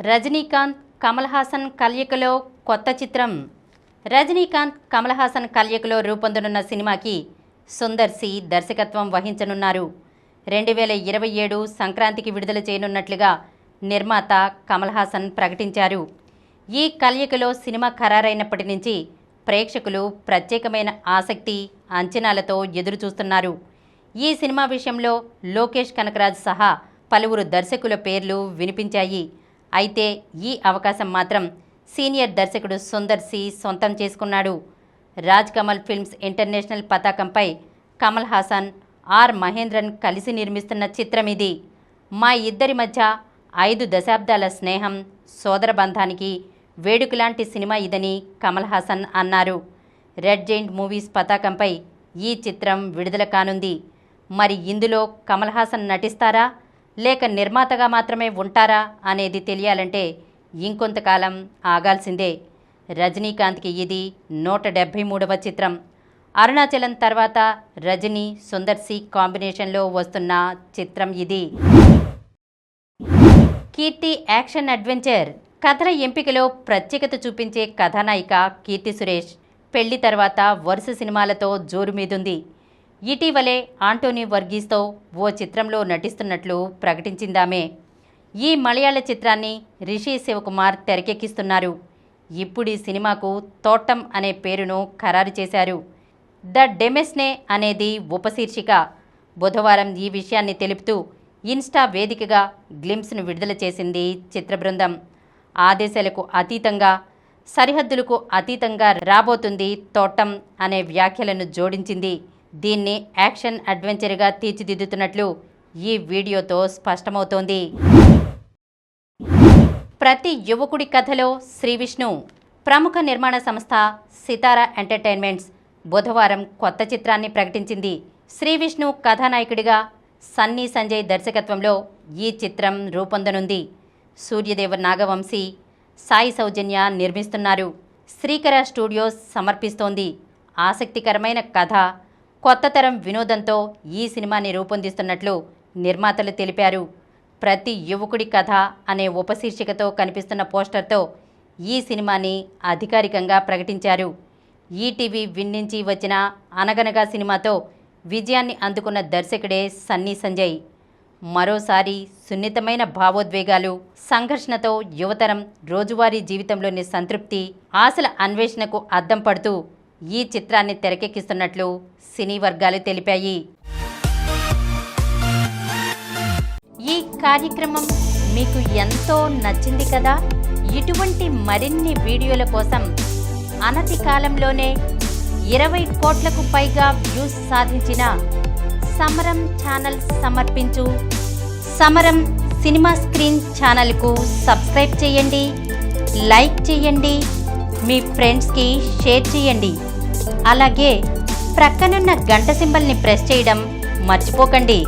రజనీకాంత్ కమల్ హాసన్ కలయికలో కొత్త చిత్రం. రజనీకాంత్ కమల్ హాసన్ కలయికలో రూపొందనున్న సినిమాకి సుందర్ సి దర్శకత్వం వహించనున్నారు. 2027 సంక్రాంతికి విడుదల చేయనున్నట్లుగా నిర్మాత కమల్ హాసన్ ప్రకటించారు. ఈ కలయికలో సినిమా ఖరారైనప్పటి నుంచి ప్రేక్షకులు ప్రత్యేకమైన ఆసక్తి, అంచనాలతో ఎదురుచూస్తున్నారు. ఈ సినిమా విషయంలో లోకేష్ కనకరాజ్ సహా పలువురు దర్శకుల పేర్లు వినిపించాయి. అయితే ఈ అవకాశం మాత్రం సీనియర్ దర్శకుడు సుందర్ సి సొంతం చేసుకున్నాడు. రాజ్ కమల్ ఫిల్మ్స్ ఇంటర్నేషనల్ పతాకంపై కమల్ హాసన్, ఆర్ మహేంద్రన్ కలిసి నిర్మిస్తున్న చిత్రం ఇది. మా ఇద్దరి మధ్య 5 దశాబ్దాల స్నేహం, సోదర బంధానికి వేడుకలాంటి సినిమా ఇదని కమల్ హాసన్ అన్నారు. రెడ్ జైంట్ మూవీస్ పతాకంపై ఈ చిత్రం విడుదల కానుంది. మరి ఇందులో కమల్ హాసన్ నటిస్తారా లేక నిర్మాతగా మాత్రమే ఉంటారా అనేది తెలియాలంటే ఇంకొంతకాలం ఆగాల్సిందే. రజనీకాంత్కి ఇది 173వ చిత్రం. అరుణాచలం తర్వాత రజనీ, సుందర్ సి కాంబినేషన్లో వస్తున్న చిత్రం ఇది. కీర్తి యాక్షన్ అడ్వెంచర్. కథల ఎంపికలో ప్రత్యేకత చూపించే కథానాయిక కీర్తి సురేష్ పెళ్లి తర్వాత వరుస సినిమాలతో జోరు మీదుంది. ఇటీవలే ఆంటోనీ వర్గీస్తో ఓ చిత్రంలో నటిస్తున్నట్లు ప్రకటించిందామే. ఈ మలయాళ చిత్రాన్ని రిషి శివకుమార్ తెరకెక్కిస్తున్నారు. ఇప్పుడు ఈ సినిమాకు తోట్టం అనే పేరును ఖరారు చేశారు. ద డెమెస్నే అనేది ఉపశీర్షిక. బుధవారం ఈ విషయాన్ని తెలుపుతూ ఇన్స్టా వేదికగా గ్లింప్స్ను విడుదల చేసింది చిత్ర బృందం. ఆదేశాలకు అతీతంగా, సరిహద్దులకు అతీతంగా రాబోతుంది తోట్టం అనే వ్యాఖ్యలను జోడించింది. దీన్ని యాక్షన్ అడ్వెంచర్గా తీర్చిదిద్దుతున్నట్లు ఈ వీడియోతో స్పష్టమవుతోంది. ప్రతి యువకుడి కథలో శ్రీవిష్ణు. ప్రముఖ నిర్మాణ సంస్థ సితారా ఎంటర్టైన్మెంట్స్ బుధవారం కొత్త చిత్రాన్ని ప్రకటించింది. శ్రీవిష్ణు కథానాయకుడిగా సన్నీ సంజయ్ దర్శకత్వంలో ఈ చిత్రం రూపొందనుంది. సూర్యదేవ నాగవంశీ, సాయి సౌజన్య నిర్మిస్తున్నారు. శ్రీకర స్టూడియోస్ సమర్పిస్తోంది. ఆసక్తికరమైన కథ, కొత్త తరం వినోదంతో ఈ సినిమాని రూపొందిస్తున్నట్లు నిర్మాతలు తెలిపారు. ప్రతి యువకుడి కథ అనే ఉపశీర్షికతో కనిపిస్తున్న పోస్టర్తో ఈ సినిమాని అధికారికంగా ప్రకటించారు. ఈటీవీ విన్ నుంచి వచ్చిన అనగనగా సినిమాతో విజయాన్ని అందుకున్న దర్శకుడే సన్నీ సంజయ్. మరోసారి సున్నితమైన భావోద్వేగాలు, సంఘర్షణతో యువతరం రోజువారీ జీవితంలోని సంతృప్తి, ఆశల అన్వేషణకు అద్దం పడుతూ ఈ చిత్రాన్ని తెరకెక్కిస్తున్నట్లు సినీ వర్గాలు తెలిపాయి. ఈ కార్యక్రమం మీకు ఎంతో నచ్చింది కదా. ఇటువంటి మరిన్ని వీడియోల కోసం అనతి కాలంలోనే 20 కోట్లకు పైగా వ్యూస్ సాధించిన సమరం ఛానల్ సమర్పించు సమరం సినిమా స్క్రీన్ ఛానల్కు సబ్స్క్రైబ్ చేయండి, లైక్ చేయండి, మీ ఫ్రెండ్స్కి షేర్ చేయండి. అలాగే ప్రక్కనున్న గంట సింబల్ని ప్రెస్ చేయడం మర్చిపోకండి.